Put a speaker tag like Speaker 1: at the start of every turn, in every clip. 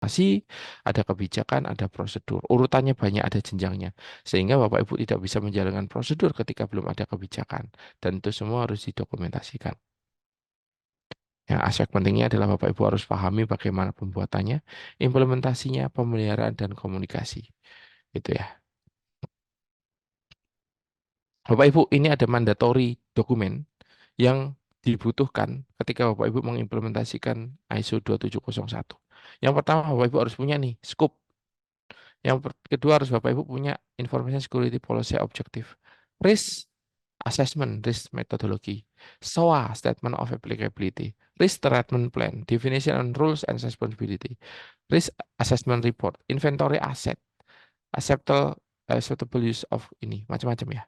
Speaker 1: ada kebijakan, ada prosedur. Urutannya banyak, ada jenjangnya. Sehingga Bapak Ibu tidak bisa menjalankan prosedur ketika belum ada kebijakan. Dan itu semua harus didokumentasikan. Ya, aspek pentingnya adalah Bapak Ibu harus pahami bagaimana pembuatannya, implementasinya, pemeliharaan, dan komunikasi. Itu ya. Bapak Ibu, ini ada mandatory dokumen yang dibutuhkan ketika Bapak Ibu mengimplementasikan ISO 27001. Yang pertama, Bapak Ibu harus punya nih, scope. Kedua harus Bapak Ibu punya Information Security Policy Objective. Risk Assessment, Risk Methodology. SOA, Statement of Applicability. Risk Treatment Plan, Definition and Rules and Responsibility. Risk Assessment Report, Inventory Asset, Acceptable Use of ini, macam-macam ya.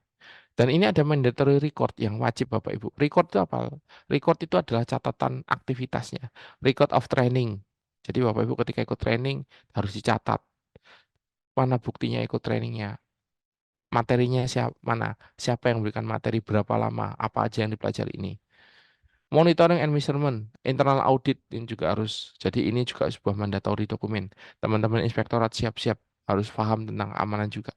Speaker 1: Dan ini ada mandatory record yang wajib Bapak Ibu. Record itu apa? Record itu adalah catatan aktivitasnya. Record of training. Jadi Bapak Ibu ketika ikut training harus dicatat mana buktinya ikut trainingnya, materinya siapa yang memberikan materi, berapa lama, apa aja yang dipelajari ini. Monitoring and measurement, internal audit ini juga harus. Jadi ini juga sebuah mandatory dokumen. Teman-teman inspektorat siap-siap harus paham tentang amanah juga.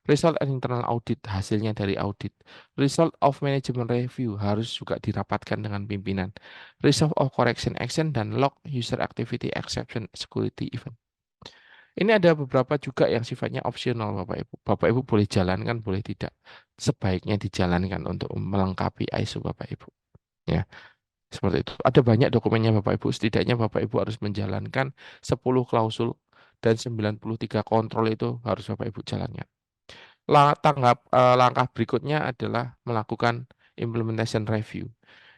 Speaker 1: Result and internal audit, hasilnya dari audit. Result of management review harus juga dirapatkan dengan pimpinan. Result of correction action dan log user activity exception security event. Ini ada beberapa juga yang sifatnya opsional Bapak Ibu. Bapak Ibu boleh jalankan, boleh tidak. Sebaiknya dijalankan untuk melengkapi ISO Bapak Ibu. Ya, seperti itu. Ada banyak dokumennya Bapak Ibu. Setidaknya Bapak Ibu harus menjalankan 10 klausul dan 93 kontrol itu harus Bapak Ibu jalankan. Langkah berikutnya adalah melakukan implementation review.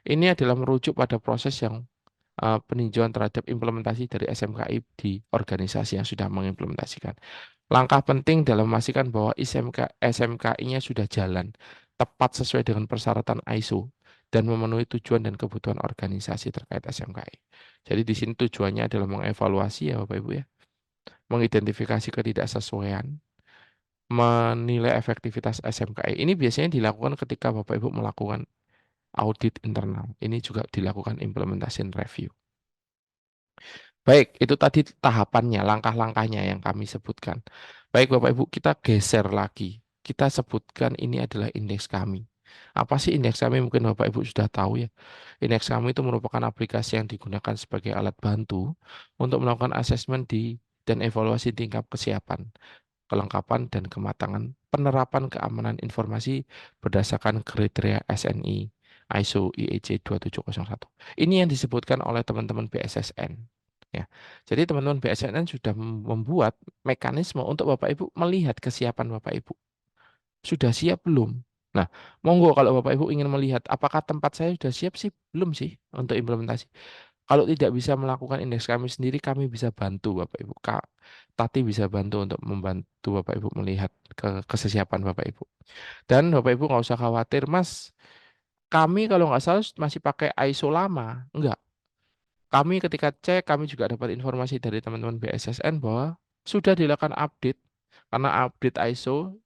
Speaker 1: Ini adalah merujuk pada proses yang peninjauan terhadap implementasi dari SMKI di organisasi yang sudah mengimplementasikan. Langkah penting dalam memastikan bahwa SMKI-nya sudah jalan tepat sesuai dengan persyaratan ISO dan memenuhi tujuan dan kebutuhan organisasi terkait SMKI. Jadi di sini tujuannya adalah mengevaluasi ya Bapak Ibu ya, mengidentifikasi ketidaksesuaian, menilai efektivitas SMKI. Ini biasanya dilakukan ketika Bapak Ibu melakukan audit internal. Ini juga dilakukan implementation review. Baik, itu tadi tahapannya, langkah-langkahnya yang kami sebutkan. Baik, Bapak Ibu, kita geser lagi. Kita sebutkan ini adalah indeks kami. Apa sih indeks kami? Mungkin Bapak Ibu sudah tahu ya. Indeks kami itu merupakan aplikasi yang digunakan sebagai alat bantu untuk melakukan asesmen dan evaluasi tingkat kesiapan, kelengkapan, dan kematangan penerapan keamanan informasi berdasarkan kriteria SNI ISO IEC 2701. Ini yang disebutkan oleh teman-teman BSSN. Ya. Jadi teman-teman BSSN sudah membuat mekanisme untuk Bapak Ibu melihat kesiapan Bapak Ibu. Sudah siap belum? Nah, monggo kalau Bapak Ibu ingin melihat apakah tempat saya sudah siap sih? Belum sih untuk implementasi. Kalau tidak bisa melakukan indeks kami sendiri, kami bisa bantu Bapak Ibu. Kak Tati bisa bantu untuk membantu Bapak Ibu melihat kesiapan Bapak Ibu. Dan Bapak Ibu nggak usah khawatir, Mas. Kami kalau nggak salah masih pakai ISO lama. Enggak. Kami ketika cek, kami juga dapat informasi dari teman-teman BSSN bahwa sudah dilakukan update. Karena update ISO,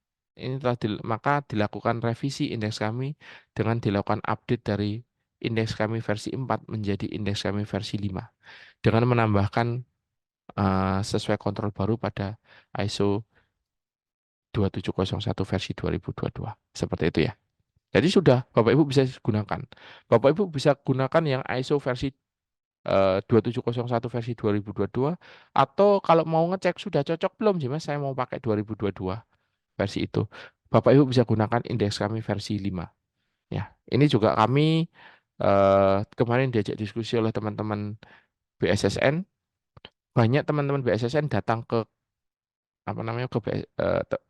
Speaker 1: maka dilakukan revisi indeks kami dengan dilakukan update dari indeks kami versi 4 menjadi indeks kami versi 5. Dengan menambahkan sesuai kontrol baru pada ISO 2701 versi 2022. Seperti itu ya. Jadi sudah Bapak Ibu bisa gunakan. Bapak Ibu bisa gunakan yang ISO versi 2701 versi 2022 atau kalau mau ngecek sudah cocok belum sih Mas saya mau pakai 2022 versi itu. Bapak Ibu bisa gunakan indeks kami versi 5. Ya, ini juga kami kemarin diajak diskusi oleh teman-teman BSSN. Banyak teman-teman BSSN datang ke apa namanya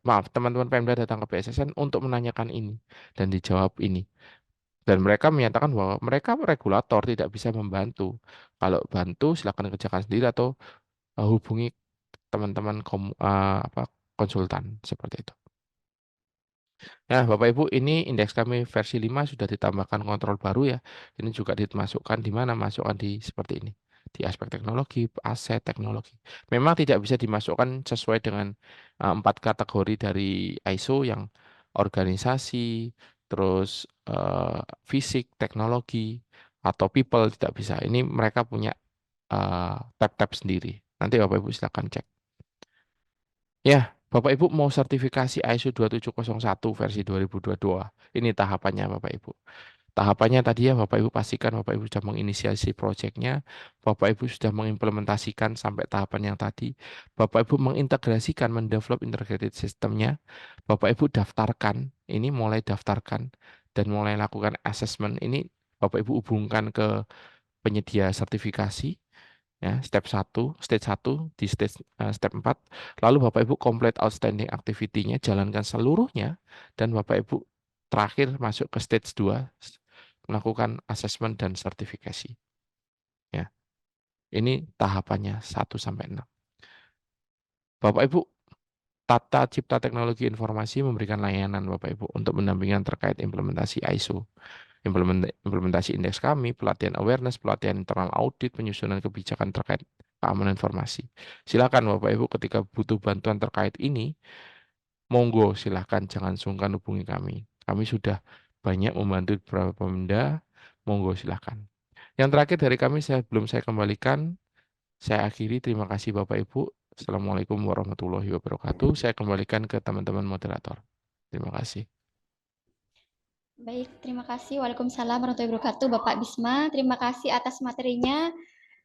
Speaker 1: maaf teman-teman Pemda datang ke BSSN untuk menanyakan ini dan dijawab ini. Dan mereka menyatakan bahwa mereka regulator tidak bisa membantu. Kalau bantu silakan kerjakan sendiri atau hubungi teman-teman apa, konsultan seperti itu. Nah, Bapak Ibu, ini indeks kami versi 5 sudah ditambahkan kontrol baru ya. Ini juga dimasukkan di mana? Masukkan di seperti ini. Di aspek teknologi, aset teknologi. Memang tidak bisa dimasukkan sesuai dengan 4 kategori dari ISO yang organisasi, terus fisik, teknologi, atau people tidak bisa. Ini mereka punya tab-tab sendiri. Nanti Bapak Ibu silakan cek. Ya, Bapak Ibu mau sertifikasi ISO 2701 versi 2022. Ini tahapannya Bapak Ibu. Tahapannya tadi ya Bapak Ibu pastikan Bapak Ibu sudah menginisiasi proyeknya, Bapak Ibu sudah mengimplementasikan sampai tahapan yang tadi, Bapak Ibu mengintegrasikan, mendevelop integrated sistemnya, Bapak Ibu daftarkan, ini mulai daftarkan dan mulai lakukan assessment, ini Bapak Ibu hubungkan ke penyedia sertifikasi, ya, stage satu di step 4, lalu Bapak Ibu complete outstanding activity-nya, jalankan seluruhnya, dan Bapak Ibu terakhir masuk ke stage 2 melakukan assessment dan sertifikasi. Ya, ini tahapannya 1 sampai 6. Bapak Ibu, Tata Cipta Teknologi Informasi memberikan layanan Bapak Ibu untuk pendampingan terkait implementasi ISO, implementasi indeks kami, pelatihan awareness, pelatihan internal audit, penyusunan kebijakan terkait keamanan informasi. Silakan Bapak Ibu ketika butuh bantuan terkait ini, monggo silakan jangan sungkan hubungi kami. Kami sudah banyak membantu beberapa pemda, monggo silakan. Yang terakhir dari kami belum saya kembalikan, saya akhiri. Terima kasih Bapak Ibu. Assalamualaikum warahmatullahi wabarakatuh. Saya kembalikan ke teman-teman moderator. Terima kasih.
Speaker 2: Baik, terima kasih. Waalaikumsalam warahmatullahi wabarakatuh, Bapak Bisma. Terima kasih atas materinya.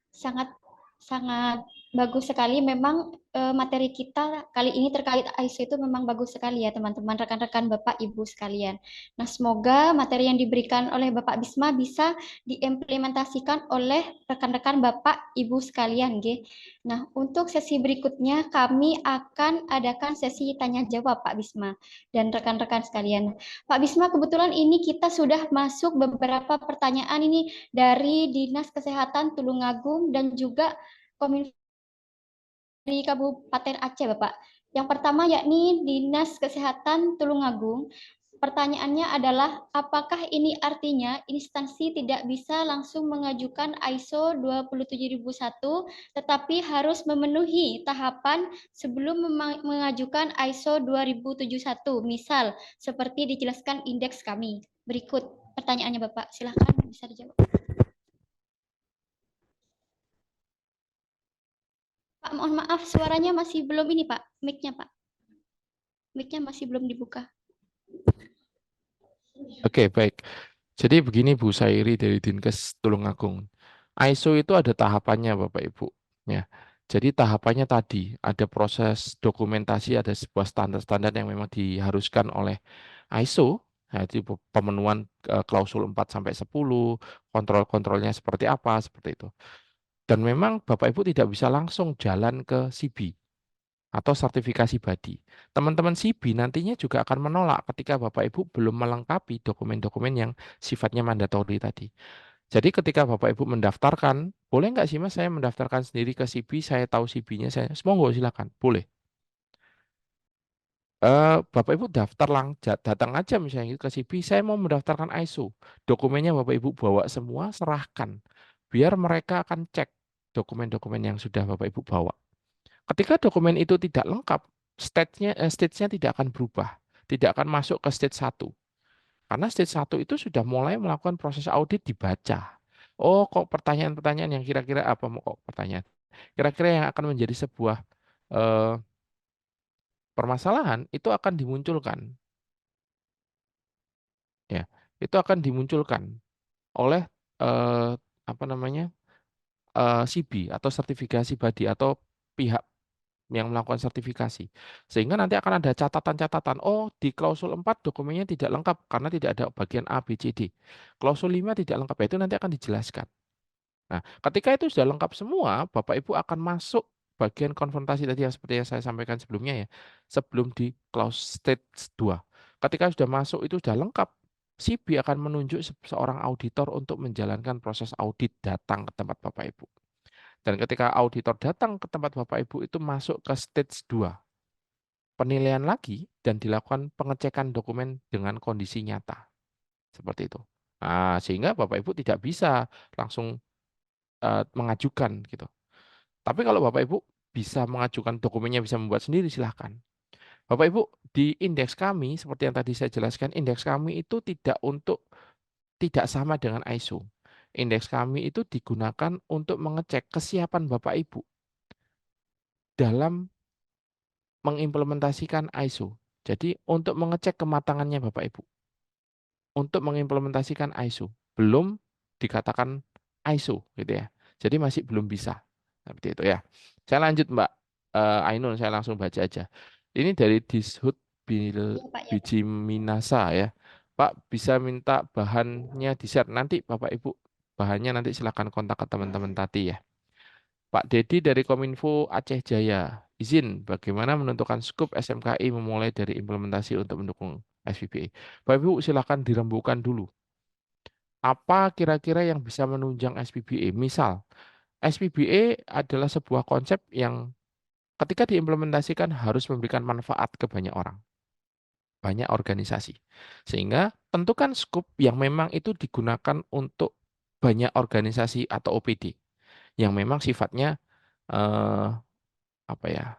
Speaker 2: Sangat sangat bagus sekali. Memang materi kita kali ini terkait ISO itu memang bagus sekali ya, teman-teman, rekan-rekan Bapak Ibu sekalian. Nah, semoga materi yang diberikan oleh Bapak Bisma bisa diimplementasikan oleh rekan-rekan Bapak Ibu sekalian, G. Nah, untuk sesi berikutnya kami akan adakan sesi tanya jawab Pak Bisma dan rekan-rekan sekalian. Pak Bisma, kebetulan ini kita sudah masuk beberapa pertanyaan ini dari Dinas Kesehatan Tulungagung dan juga Kominfo dari Kabupaten Aceh, Bapak. Yang pertama yakni Dinas Kesehatan Tulungagung. Pertanyaannya adalah, apakah ini artinya instansi tidak bisa langsung mengajukan ISO 27001, tetapi harus memenuhi tahapan sebelum mengajukan ISO 2071, misal seperti dijelaskan indeks kami. Berikut pertanyaannya Bapak, silahkan bisa dijawab. Pak, mohon maaf, suaranya masih belum ini, Pak. Mic-nya, Pak. Mic-nya masih belum dibuka.
Speaker 1: Oke, baik. Jadi begini Bu Sairi dari Dinkes Tulungagung. ISO itu ada tahapannya Bapak Ibu. Ya. Jadi tahapannya tadi ada proses dokumentasi, ada sebuah standar-standar yang memang diharuskan oleh ISO. Yaitu pemenuhan klausul 4 sampai 10, kontrol-kontrolnya seperti apa, seperti itu. Dan memang Bapak Ibu tidak bisa langsung jalan ke CB atau sertifikasi badi. Teman-teman CB nantinya juga akan menolak ketika Bapak Ibu belum melengkapi dokumen-dokumen yang sifatnya mandatori tadi. Jadi ketika Bapak Ibu mendaftarkan, boleh nggak sih Mas saya mendaftarkan sendiri ke CB, saya tahu CB-nya, saya monggo silakan, boleh. Bapak Ibu daftar datang aja misalnya ke CB, saya mau mendaftarkan ISO. Dokumennya Bapak Ibu bawa semua, serahkan. Biar mereka akan cek dokumen-dokumen yang sudah Bapak Ibu bawa. Ketika dokumen itu tidak lengkap, stage-nya tidak akan berubah, tidak akan masuk ke stage 1. Karena stage 1 itu sudah mulai melakukan proses audit dibaca. Oh, kok pertanyaan-pertanyaan yang kira-kira apa mau kok pertanyaan? Kira-kira yang akan menjadi sebuah eh, permasalahan itu akan dimunculkan, ya. Itu akan dimunculkan oleh eh, apa namanya? CB atau sertifikasi badi atau pihak yang melakukan sertifikasi. Sehingga nanti akan ada catatan-catatan, oh di klausul 4 dokumennya tidak lengkap karena tidak ada bagian A, B, C, D. Klausul 5 tidak lengkap, itu nanti akan dijelaskan. Nah, ketika itu sudah lengkap semua, Bapak Ibu akan masuk bagian konfrontasi tadi yang seperti yang saya sampaikan sebelumnya ya, sebelum di clause stage 2. Ketika sudah masuk itu sudah lengkap, CB akan menunjuk seorang auditor untuk menjalankan proses audit datang ke tempat Bapak Ibu. Dan ketika auditor datang ke tempat Bapak Ibu itu masuk ke stage 2, penilaian lagi dan dilakukan pengecekan dokumen dengan kondisi nyata. Seperti itu. Nah, sehingga Bapak Ibu tidak bisa langsung mengajukan gitu. Tapi kalau Bapak Ibu bisa mengajukan dokumennya, bisa membuat sendiri, silahkan. Bapak Ibu, di indeks kami, seperti yang tadi saya jelaskan, indeks kami itu tidak sama dengan ISO. Indeks kami itu digunakan untuk mengecek kesiapan Bapak Ibu. dalam mengimplementasikan ISO. Jadi untuk mengecek kematangannya Bapak Ibu, untuk mengimplementasikan ISO, belum dikatakan ISO gitu ya. Jadi masih belum bisa. Seperti itu ya. Saya lanjut Mbak Ainun, saya langsung baca aja. Ini dari Dishub
Speaker 2: Iya, Pak, ya, Pak.
Speaker 1: Biji Minasa ya. Pak bisa minta bahannya di-share nanti Bapak Ibu. Bahannya nanti silakan kontak ke teman-teman tadi ya. Pak Dedi dari Kominfo Aceh Jaya. Izin, bagaimana menentukan skop SMKI memulai dari implementasi untuk mendukung SPBA. Bapak Ibu silakan dirembukan dulu. Apa kira-kira yang bisa menunjang SPBA? Misal, SPBA adalah sebuah konsep yang ketika diimplementasikan harus memberikan manfaat ke banyak orang, banyak organisasi. Sehingga tentukan skop yang memang itu digunakan untuk banyak organisasi atau OPD yang memang sifatnya eh, apa ya,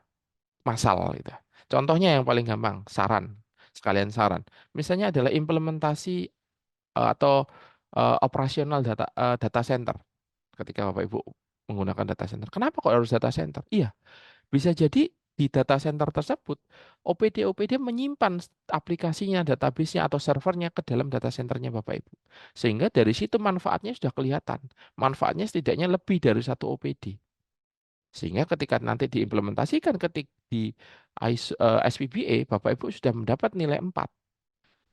Speaker 1: massal gitu. Contohnya yang paling gampang, saran, sekalian saran. Misalnya adalah implementasi atau operasional data center ketika Bapak Ibu menggunakan data center. Kenapa kok harus data center? Iya, bisa jadi di data center tersebut OPD-OPD menyimpan aplikasinya, database-nya atau servernya ke dalam data centernya Bapak Ibu. Sehingga dari situ manfaatnya sudah kelihatan. Manfaatnya setidaknya lebih dari satu OPD. Sehingga ketika nanti diimplementasikan di SPBA, Bapak Ibu sudah mendapat nilai 4.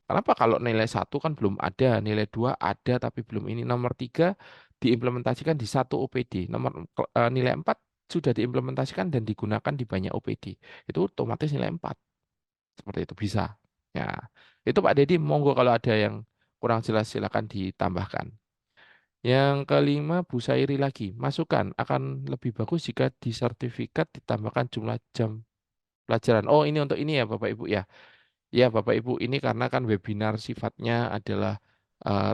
Speaker 1: Kenapa kalau nilai satu kan belum ada, nilai 2 ada tapi belum ini. Nomor 3 diimplementasikan di satu OPD. Nilai 4 sudah diimplementasikan dan digunakan di banyak OPD. Itu otomatis nilai 4. Seperti itu bisa. Ya, itu Pak Dedi, monggo kalau ada yang kurang jelas silakan ditambahkan. Yang kelima, Bu Sairi lagi. Masukan akan lebih bagus jika di sertifikat ditambahkan jumlah jam pelajaran. Oh, ini untuk ini ya Bapak Ibu ya. Ya, Bapak Ibu, ini karena kan webinar sifatnya adalah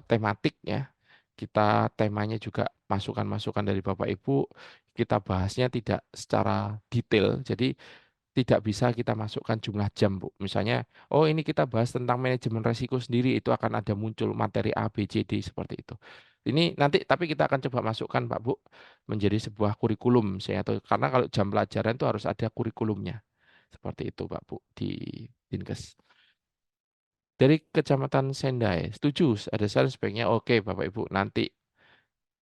Speaker 1: tematik ya. Kita temanya juga masukan-masukan dari Bapak Ibu. Kita bahasnya tidak secara detail. Jadi tidak bisa kita masukkan jumlah jam, Bu. Misalnya, oh ini kita bahas tentang manajemen resiko sendiri, itu akan ada muncul materi A, B, C, D seperti itu. Ini nanti, tapi kita akan coba masukkan, Pak Bu, menjadi sebuah kurikulum, saya atau karena kalau jam pelajaran itu harus ada kurikulumnya, seperti itu, Pak Bu, di Dinkes. Dari Kecamatan Sendai, setuju, ada saran sebaiknya, oke, Bapak Ibu, nanti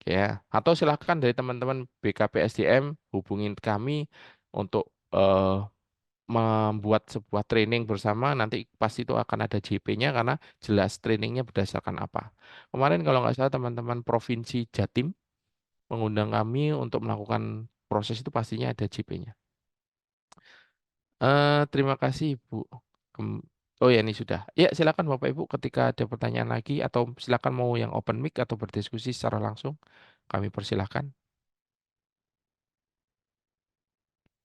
Speaker 1: ya, atau silakan dari teman-teman BKPSDM hubungin kami untuk membuat sebuah training bersama, nanti pasti itu akan ada JP-nya karena jelas trainingnya berdasarkan apa. Kemarin kalau nggak salah teman-teman Provinsi Jatim mengundang kami untuk melakukan proses itu pastinya ada JP-nya. Terima kasih Bu. Oh ya ini sudah. Ya silakan Bapak Ibu ketika ada pertanyaan lagi atau silakan mau yang open mic atau berdiskusi secara langsung kami persilahkan.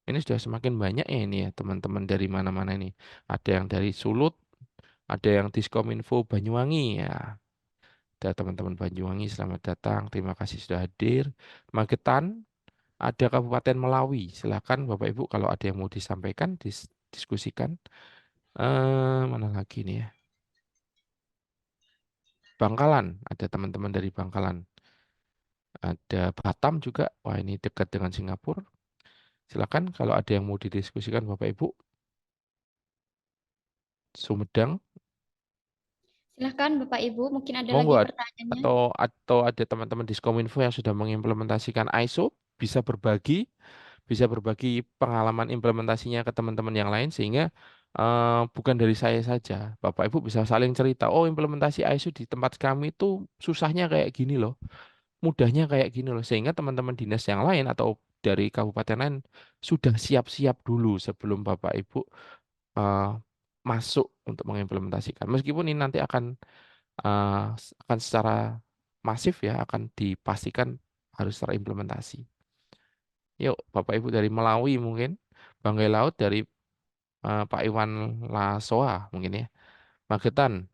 Speaker 1: Ini sudah semakin banyak ya ini ya teman-teman dari mana-mana ini. Ada yang dari Sulut, ada yang Diskominfo Banyuwangi ya. Ada teman-teman Banyuwangi, selamat datang. Terima kasih sudah hadir. Magetan, ada Kabupaten Melawi. Silakan Bapak Ibu kalau ada yang mau disampaikan, diskusikan. Mana lagi nih ya? Bangkalan, ada teman-teman dari Bangkalan. Ada Batam juga. Wah, ini dekat dengan Singapura. Silakan kalau ada yang mau didiskusikan Bapak Ibu. Sumedang,
Speaker 2: Silahkan Bapak Ibu, mungkin ada
Speaker 1: monggo
Speaker 2: lagi pertanyaannya.
Speaker 1: atau ada teman-teman di Kominfo yang sudah mengimplementasikan ISO bisa berbagi pengalaman implementasinya ke teman-teman yang lain sehingga bukan dari saya saja. Bapak Ibu bisa saling cerita, oh implementasi ISO di tempat kami itu susahnya kayak gini loh, mudahnya kayak gini loh, sehingga teman-teman dinas yang lain atau dari kabupaten lain sudah siap-siap dulu sebelum Bapak Ibu eh, masuk untuk mengimplementasikan. Meskipun ini nanti akan secara masif ya, akan dipastikan harus terimplementasi. Yuk, Bapak Ibu dari Melawi mungkin, Banggai Laut dari Pak Iwan Lasoa mungkin ya. Magetan,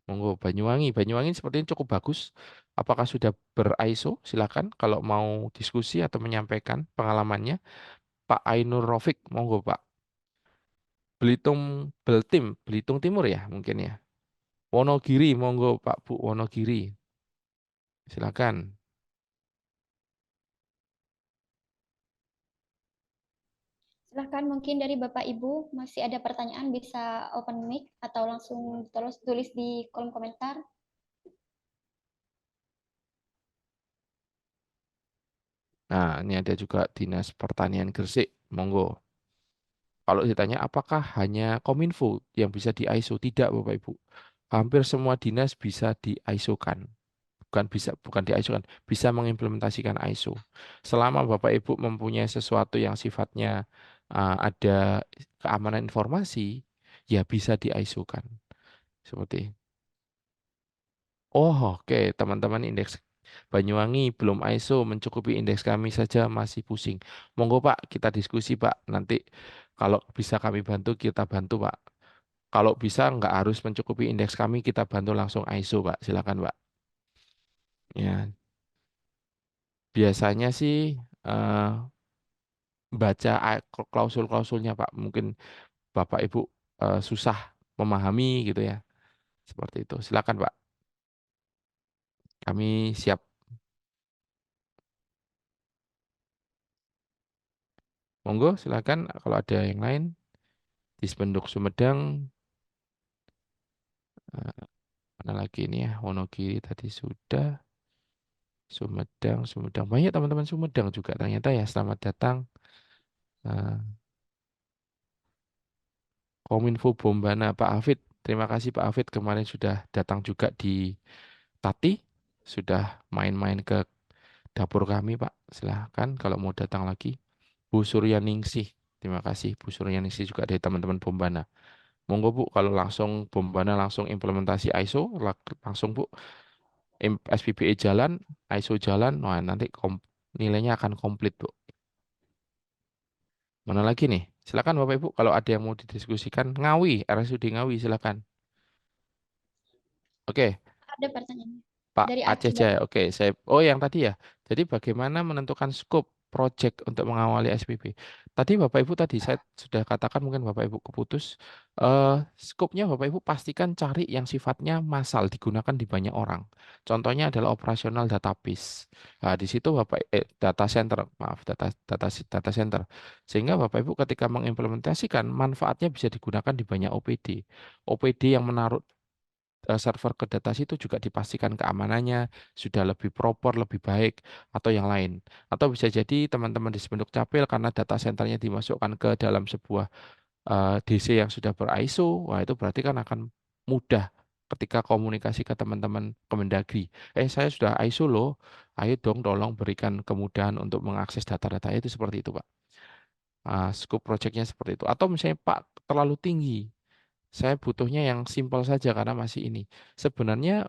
Speaker 1: monggo Banyuwangi. Banyuwangi sepertinya cukup bagus. Apakah sudah ber-ISO? Silakan kalau mau diskusi atau menyampaikan pengalamannya. Pak Ainur Rofik, monggo Pak. Belitung Beltim, Belitung Timur ya mungkin ya. Wonogiri, monggo Pak Bu Wonogiri. Silakan.
Speaker 2: Silahkan mungkin dari Bapak Ibu masih ada pertanyaan bisa open mic atau langsung terus tulis di kolom komentar.
Speaker 1: Nah, ini ada juga Dinas Pertanian Gresik. Monggo. Kalau ditanya apakah hanya Kominfo yang bisa di ISO? Tidak, Bapak Ibu. Hampir semua dinas bisa di ISO-kan. Bukan di ISO kan, bisa mengimplementasikan ISO. Selama Bapak Ibu mempunyai sesuatu yang sifatnya ada keamanan informasi, ya bisa di ISO kan. Seperti oh, oke, teman-teman indeks Banyuwangi belum ISO, mencukupi indeks kami saja masih pusing. Monggo Pak, kita diskusi Pak. Nanti kalau bisa kami bantu, kita bantu Pak. Kalau bisa nggak harus mencukupi indeks kami, kita bantu langsung ISO Pak. Silakan Pak. Ya, biasanya sih eh, baca klausul-klausulnya Pak. Mungkin Bapak Ibu susah memahami gitu ya. Seperti itu. Silakan Pak. Kami siap. Monggo, silakan kalau ada yang lain. Di Spenduk Sumedang, eh, mana lagi ini ya? Wonogiri tadi sudah. Sumedang, Sumedang. Banyak teman-teman Sumedang juga ternyata ya. Selamat datang. Eh, Kominfo Bombana, Pak Hafid. Terima kasih Pak Hafid kemarin sudah datang juga di Tati. Sudah main-main ke dapur kami Pak. Silahkan kalau mau datang lagi. Bu Suryaningsih. Terima kasih Bu Suryaningsih juga dari teman-teman Bombana. Monggo Bu, kalau langsung Bombana langsung implementasi ISO, langsung Bu, SPBE jalan, ISO jalan, wah nanti nilainya akan komplit Bu. Mana lagi nih? Silakan Bapak Ibu, kalau ada yang mau didiskusikan, Ngawi, RSUD Ngawi, silakan. Oke,
Speaker 2: Ada pertanyaannya.
Speaker 1: Pak
Speaker 2: Dari
Speaker 1: Aceh
Speaker 2: Aceh
Speaker 1: Jaya.
Speaker 2: Bapak.
Speaker 1: Oke, oh yang tadi ya. Jadi bagaimana menentukan skop project untuk mengawali SPP? Tadi Bapak Ibu tadi saya sudah katakan mungkin Bapak Ibu keputus. Skopnya Bapak Ibu pastikan cari yang sifatnya massal digunakan di banyak orang. Contohnya adalah operasional database. Nah, di situ data center, maaf data center. Sehingga Bapak Ibu ketika mengimplementasikan manfaatnya bisa digunakan di banyak OPD. OPD yang menaruh server ke data situ juga dipastikan keamanannya sudah lebih proper, lebih baik, atau yang lain. Atau bisa jadi teman-teman di Spenduk Capil karena data centernya dimasukkan ke dalam sebuah DC yang sudah ber-ISO, wah itu berarti kan akan mudah ketika komunikasi ke teman-teman Kemendagri. Saya sudah ISO loh, ayo dong tolong berikan kemudahan untuk mengakses data-data itu seperti itu, Pak. Scope projectnya seperti itu. Atau misalnya Pak terlalu tinggi, saya butuhnya yang simpel saja karena masih ini. Sebenarnya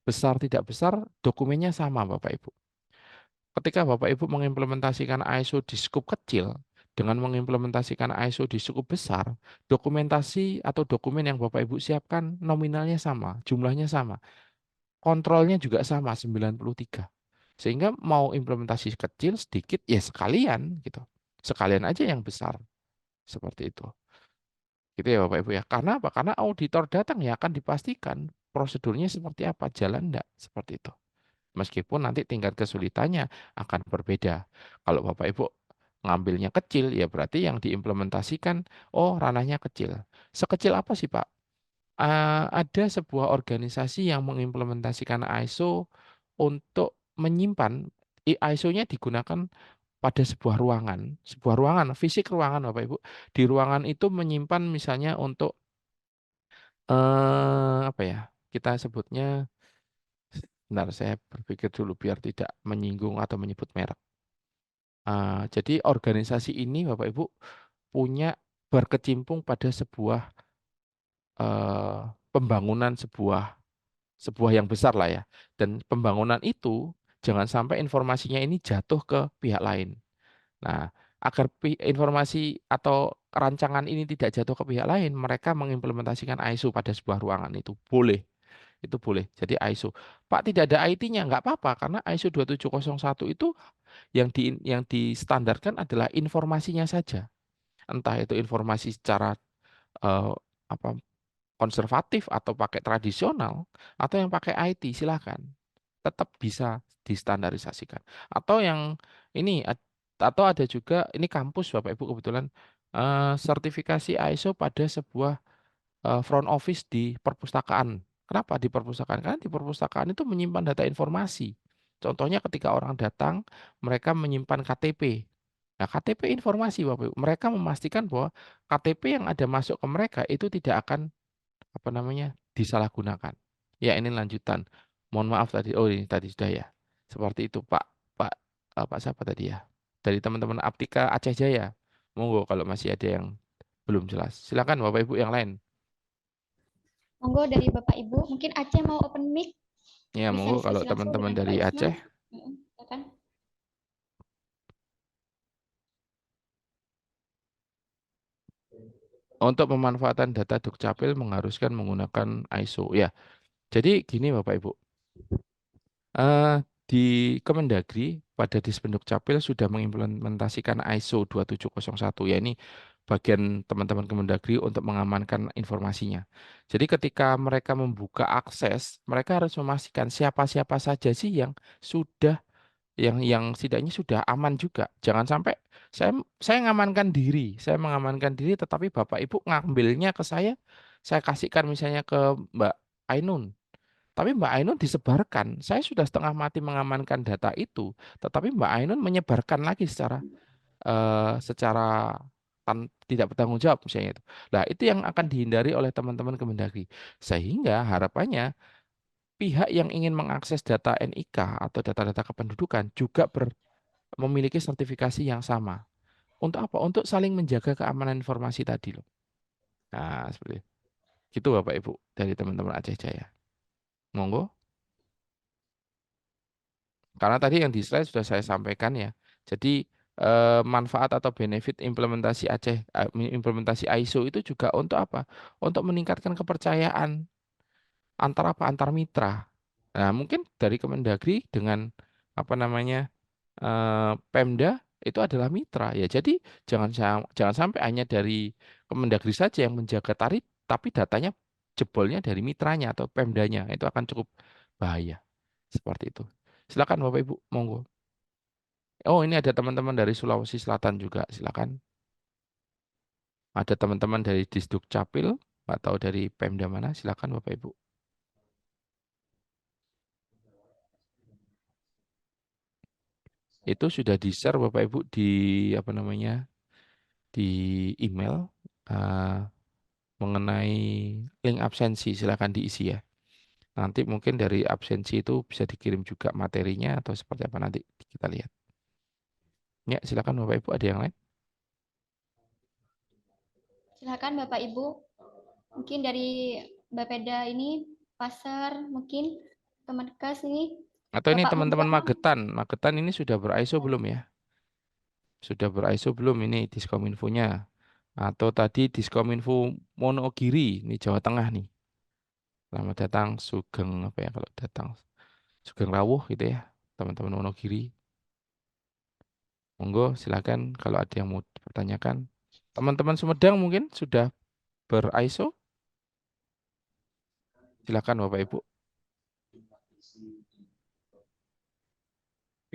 Speaker 1: besar tidak besar, dokumennya sama Bapak Ibu. Ketika Bapak Ibu mengimplementasikan ISO di skup kecil, dengan mengimplementasikan ISO di skup besar, dokumentasi atau dokumen yang Bapak Ibu siapkan nominalnya sama, jumlahnya sama, kontrolnya juga sama, 93. Sehingga mau implementasi kecil sedikit, ya sekalian gitu. Sekalian aja yang besar, seperti itu. Gitu ya Bapak Ibu ya. Karena apa? Karena auditor datang ya akan dipastikan prosedurnya seperti apa, jalan enggak, seperti itu. Meskipun nanti tingkat kesulitannya akan berbeda. Kalau Bapak Ibu ngambilnya kecil, ya berarti yang diimplementasikan, oh ranahnya kecil. Sekecil apa sih Pak? Ada sebuah organisasi yang mengimplementasikan ISO untuk menyimpan, ISO-nya digunakan pada sebuah ruangan, fisik ruangan Bapak Ibu. Di ruangan itu menyimpan misalnya untuk apa ya? Kita sebutnya, bentar saya berpikir dulu biar tidak menyinggung atau menyebut merek. Jadi organisasi ini Bapak Ibu punya berkecimpung pada sebuah eh, pembangunan sebuah yang besar lah ya. Dan pembangunan itu jangan sampai informasinya ini jatuh ke pihak lain. Nah, agar informasi atau rancangan ini tidak jatuh ke pihak lain, mereka mengimplementasikan ISO pada sebuah ruangan itu boleh. Itu boleh. Jadi ISO. Pak tidak ada IT-nya nggak apa-apa karena ISO 2701 itu yang distandarkan adalah informasinya saja. Entah itu informasi secara eh, apa konservatif atau pakai tradisional atau yang pakai IT silahkan tetap bisa distandarisasikan. Atau yang ini atau ada juga ini kampus Bapak Ibu kebetulan sertifikasi ISO pada sebuah front office di perpustakaan. Kenapa di perpustakaan? Karena di perpustakaan itu menyimpan data informasi. Contohnya ketika orang datang, mereka menyimpan KTP. Nah, KTP informasi Bapak Ibu. Mereka memastikan bahwa KTP yang ada masuk ke mereka itu tidak akan apa namanya disalahgunakan. Ya, ini lanjutan. Mohon maaf tadi. Oh, ini tadi sudah ya. Seperti itu, Pak. Pak, Pak siapa tadi ya? Dari teman-teman Aptika Aceh Jaya. Monggo kalau masih ada yang belum jelas. Silakan Bapak Ibu yang lain.
Speaker 2: Monggo dari Bapak Ibu, mungkin Aceh mau open mic,
Speaker 1: Ya,
Speaker 2: bisa
Speaker 1: monggo kalau
Speaker 2: diskusi langsung
Speaker 1: teman-teman
Speaker 2: dengan
Speaker 1: dari
Speaker 2: Bapak Isma.
Speaker 1: Aceh.
Speaker 2: Silakan.
Speaker 1: Untuk pemanfaatan data Dukcapil mengharuskan menggunakan ISO. Ya, jadi gini Bapak Ibu. Eh, di Kemendagri pada Dispenduk Capil sudah mengimplementasikan ISO 2701 ya ini bagian teman-teman Kemendagri untuk mengamankan informasinya. Jadi ketika mereka membuka akses, mereka harus memastikan siapa-siapa saja sih yang sudah yang setidaknya sudah aman juga. Jangan sampai saya saya mengamankan diri tetapi Bapak Ibu ngambilnya ke saya kasihkan misalnya ke Mbak Ainun. Tapi Mbak Ainun disebarkan. Saya sudah setengah mati mengamankan data itu, tetapi Mbak Ainun menyebarkan lagi secara tidak bertanggung jawab misalnya itu. Nah, itu yang akan dihindari oleh teman-teman Kemendagri. Sehingga harapannya pihak yang ingin mengakses data NIK atau data-data kependudukan juga memiliki sertifikasi yang sama. Untuk apa? Untuk saling menjaga keamanan informasi tadi loh. Nah, seperti itu. Gitu Bapak Ibu dari teman-teman Aceh Jaya. Monggo. Karena tadi yang di slide sudah saya sampaikan ya. Jadi manfaat atau benefit implementasi ISO itu juga untuk apa? Untuk meningkatkan kepercayaan antar mitra. Nah, mungkin dari Kemendagri dengan apa namanya Pemda itu adalah mitra ya. Jadi jangan sampai hanya dari Kemendagri saja yang menjaga tarif, tapi datanya jebolnya dari mitranya atau Pemdanya. Itu akan cukup bahaya. Seperti itu. Silakan Bapak Ibu, monggo. Oh, ini ada teman-teman dari Sulawesi Selatan juga. Silakan. Ada teman-teman dari Disduk Capil atau dari Pemda mana? Silakan Bapak Ibu. Itu sudah di-share Bapak Ibu di apa namanya? Di email eh, mengenai link absensi. Silakan diisi ya. Nanti mungkin dari absensi itu bisa dikirim juga materinya atau seperti apa nanti kita lihat. Ya, silakan Bapak Ibu ada yang lain?
Speaker 2: Silakan Bapak Ibu, mungkin dari Bapeda ini, Pasar, mungkin Kemenkes ini,
Speaker 1: Atau ini
Speaker 2: Bapak
Speaker 1: teman-teman
Speaker 2: Mulyana.
Speaker 1: Magetan. Magetan ini sudah ber-ISO belum ya? Sudah ber-ISO belum ini Diskominfonya? Atau tadi Diskominfo Monogiri, ini Jawa Tengah nih. Selamat datang Sugeng apa ya kalau datang Sugeng Rawuh gitu ya, teman-teman Monogiri. Monggo silakan kalau ada yang mau dipertanyakan. Teman-teman Sumedang mungkin sudah ber-ISO, silakan Bapak Ibu.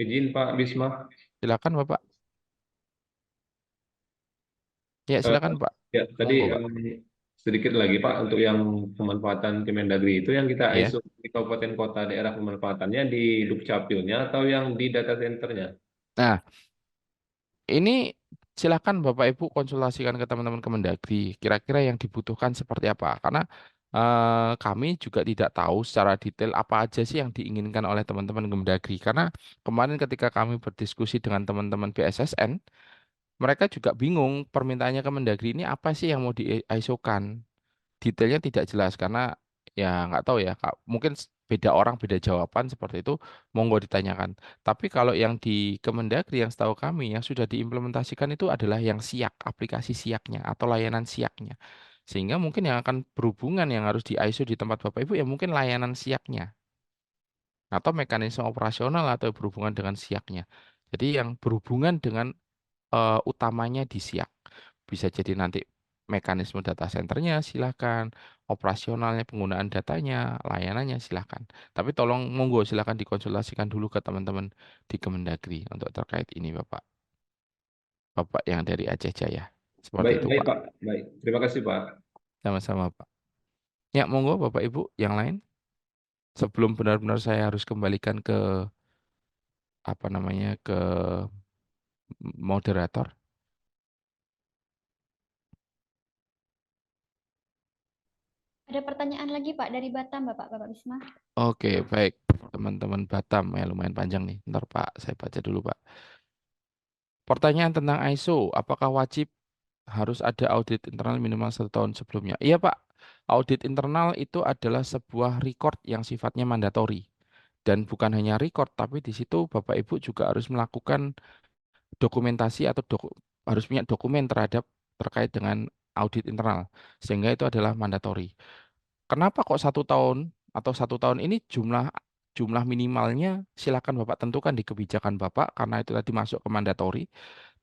Speaker 3: Izin Pak Bisma.
Speaker 1: Silakan Bapak. Ya,
Speaker 3: Eh,
Speaker 1: silakan Pak.
Speaker 3: ya, tadi
Speaker 1: Monggo Pak.
Speaker 3: sedikit lagi Pak untuk yang pemanfaatan Kemendagri itu yang kita
Speaker 1: Ya.
Speaker 3: ISO di kabupaten kota daerah pemanfaatannya di Dukcapilnya atau yang di data centernya.
Speaker 1: Nah, ini silakan Bapak Ibu konsultasikan ke teman-teman Kemendagri. Kira-kira yang dibutuhkan seperti apa? Karena kami juga tidak tahu secara detail apa aja sih yang diinginkan oleh teman-teman Kemendagri. Karena kemarin ketika kami berdiskusi dengan teman-teman BSSN, mereka juga bingung permintaannya Kemendagri ini apa sih yang mau di ISO-kan. Detailnya tidak jelas karena ya nggak tahu ya Kak. Mungkin beda orang beda jawaban seperti itu, monggo ditanyakan. Tapi kalau yang di Kemendagri yang setahu kami yang sudah diimplementasikan itu adalah yang SIAK, aplikasi SIAK-nya atau layanan SIAK-nya. Sehingga mungkin yang akan berhubungan yang harus di ISO di tempat Bapak Ibu ya mungkin layanan SIAK-nya atau mekanisme operasional atau berhubungan dengan SIAK-nya. Jadi yang berhubungan dengan utamanya di SIAK. Bisa jadi nanti mekanisme data centernya silakan, operasionalnya penggunaan datanya, layanannya silakan. Tapi tolong monggo silakan dikonsultasikan dulu ke teman-teman di Kemendagri untuk terkait ini Bapak. Bapak yang dari Aceh Jaya. Seperti
Speaker 3: Baik,
Speaker 1: itu,
Speaker 3: baik
Speaker 1: Pak.
Speaker 3: Pak. Baik. Terima kasih Pak.
Speaker 1: Sama-sama, Pak. Ya, monggo Bapak Ibu yang lain. Sebelum benar-benar saya harus kembalikan ke apa namanya ke moderator.
Speaker 2: Ada pertanyaan lagi Pak dari Batam, Bapak Bisma.
Speaker 1: Oke, baik. Teman-teman Batam ya lumayan panjang nih. Ntar Pak, saya baca dulu Pak. Pertanyaan tentang ISO, apakah wajib harus ada audit internal minimal 1 tahun sebelumnya? Iya Pak, audit internal itu adalah sebuah record yang sifatnya mandatori. Dan bukan hanya record, tapi di situ Bapak Ibu juga harus melakukan dokumentasi atau harus punya dokumen terkait dengan audit internal. Sehingga itu adalah mandatori. Kenapa kok 1 tahun atau 1 tahun ini jumlah jumlah minimalnya silakan Bapak tentukan di kebijakan Bapak karena itu tadi masuk ke mandatori.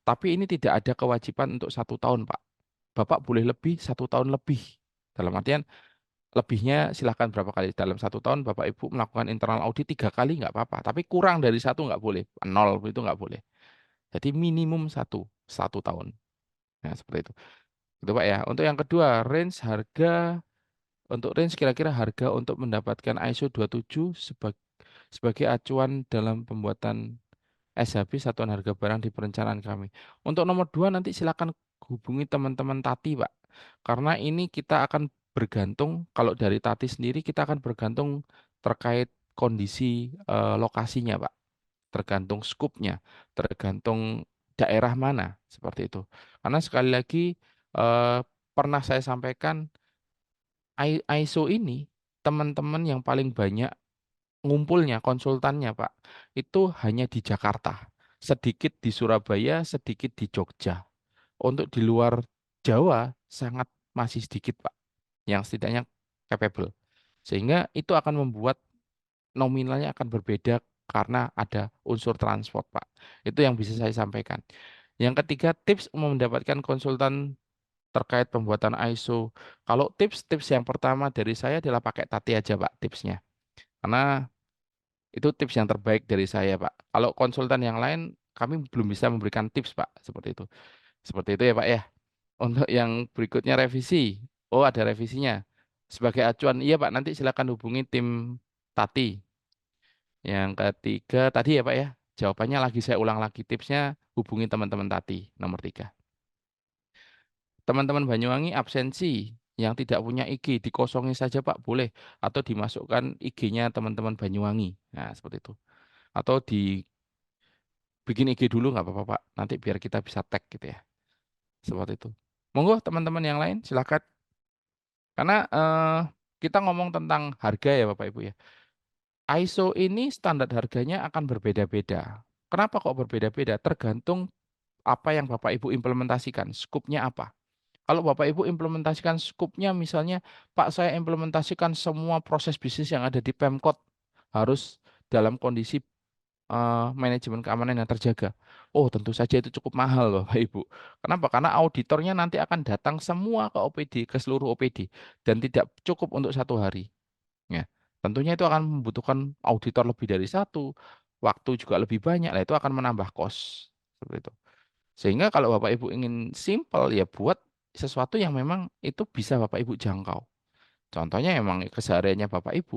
Speaker 1: Tapi ini tidak ada kewajiban untuk 1 tahun, Pak. Bapak boleh lebih 1 tahun lebih. Dalam artian lebihnya silahkan berapa kali dalam 1 tahun Bapak Ibu melakukan internal audit 3 kali nggak apa-apa. Tapi kurang dari satu nggak boleh, nol itu nggak boleh. Jadi minimum 1 tahun. Nah seperti itu. Itu Pak ya. Untuk yang kedua, range kira-kira harga untuk mendapatkan ISO 27 sebagai acuan dalam pembuatan SHB satuan harga barang di perencanaan kami. Untuk nomor 2 nanti silakan hubungi teman-teman Tati, Pak. Karena ini kita akan bergantung, kalau dari Tati sendiri kita akan bergantung terkait kondisi lokasinya, Pak. Tergantung skupnya, tergantung daerah mana, seperti itu. Karena sekali lagi eh, pernah saya sampaikan ISO ini teman-teman yang paling banyak ngumpulnya konsultannya Pak itu hanya di Jakarta, sedikit di Surabaya, sedikit di Jogja. Untuk di luar Jawa sangat masih sedikit Pak, yang setidaknya capable. Sehingga itu akan membuat nominalnya akan berbeda karena ada unsur transport Pak. Itu yang bisa saya sampaikan. Yang ketiga, tips mendapatkan konsultan terkait pembuatan ISO. Kalau tips-tips yang pertama dari saya adalah pakai Tati aja Pak tipsnya. Karena itu tips yang terbaik dari saya, Pak. Kalau konsultan yang lain, kami belum bisa memberikan tips, Pak. Seperti itu. Seperti itu ya, Pak ya. Untuk yang berikutnya revisi. Oh, ada revisinya. Sebagai acuan, iya, Pak. Nanti silakan hubungi tim Tati. Yang ketiga, tadi ya, Pak ya. Jawabannya lagi saya ulang lagi tipsnya, hubungi teman-teman Tati. Nomor 3. Teman-teman Banyuwangi absensi yang tidak punya IG dikosongin saja, Pak. Boleh. Atau dimasukkan IG-nya teman-teman Banyuwangi. Nah, seperti itu. Atau bikin IG dulu nggak apa-apa Pak. Nanti biar kita bisa tag gitu ya. Seperti itu. Monggo teman-teman yang lain silakan. Karena kita ngomong tentang harga ya Bapak Ibu ya. ISO ini standar harganya akan berbeda-beda. Kenapa kok berbeda-beda? Tergantung apa yang Bapak Ibu implementasikan, skupnya apa. Kalau Bapak Ibu implementasikan skupnya misalnya, Pak saya implementasikan semua proses bisnis yang ada di Pemkot harus dalam kondisi manajemen keamanan yang terjaga. Oh, tentu saja itu cukup mahal, Bapak Ibu. Kenapa? Karena auditornya nanti akan datang semua ke OPD, ke seluruh OPD, dan tidak cukup untuk 1 hari. Ya, tentunya itu akan membutuhkan auditor lebih dari satu, waktu juga lebih banyak. Nah, itu akan menambah kos. Seperti itu. Sehingga kalau Bapak Ibu ingin simple, ya buat sesuatu yang memang itu bisa Bapak Ibu jangkau. Contohnya emang kesehariannya Bapak Ibu.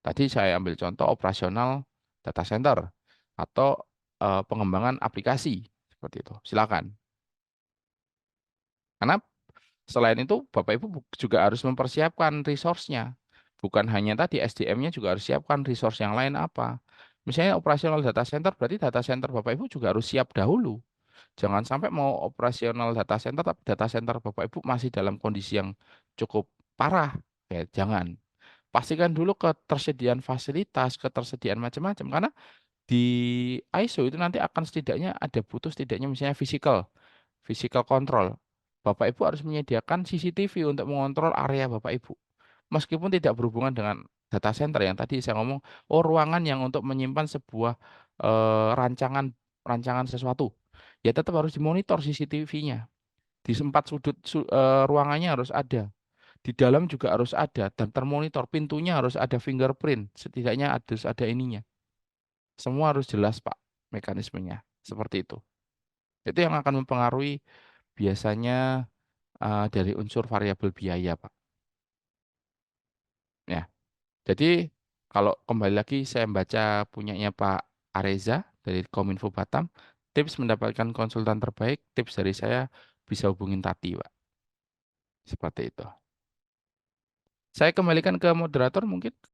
Speaker 1: Tadi saya ambil contoh operasional data center atau pengembangan aplikasi seperti itu. Silakan. Karena selain itu Bapak Ibu juga harus mempersiapkan resource-nya. Bukan hanya tadi SDM-nya juga harus siapkan resource yang lain apa. Misalnya operasional data center berarti data center Bapak Ibu juga harus siap dahulu. Jangan sampai mau operasional data center tapi data center Bapak Ibu masih dalam kondisi yang cukup parah. Ya, jangan. Pastikan dulu ketersediaan fasilitas, ketersediaan macam-macam karena di ISO itu nanti akan setidaknya ada butuh setidaknya misalnya physical control. Bapak Ibu harus menyediakan CCTV untuk mengontrol area Bapak Ibu. Meskipun tidak berhubungan dengan data center yang tadi saya ngomong, oh ruangan yang untuk menyimpan sebuah rancangan rancangan sesuatu, ya tetap harus dimonitor CCTV-nya. Di sempat sudut ruangannya harus ada. Di dalam juga harus ada dan termonitor. Pintunya harus ada fingerprint, setidaknya harus ada ininya. Semua harus jelas, Pak, mekanismenya. Seperti itu. Itu yang akan mempengaruhi biasanya dari unsur variabel biaya, Pak. Ya, jadi kalau kembali lagi saya membaca punyanya Pak Areza dari Kominfo Batam, tips mendapatkan konsultan terbaik, tips dari saya bisa hubungin Tati, Pak. Seperti itu. Saya kembalikan ke moderator mungkin.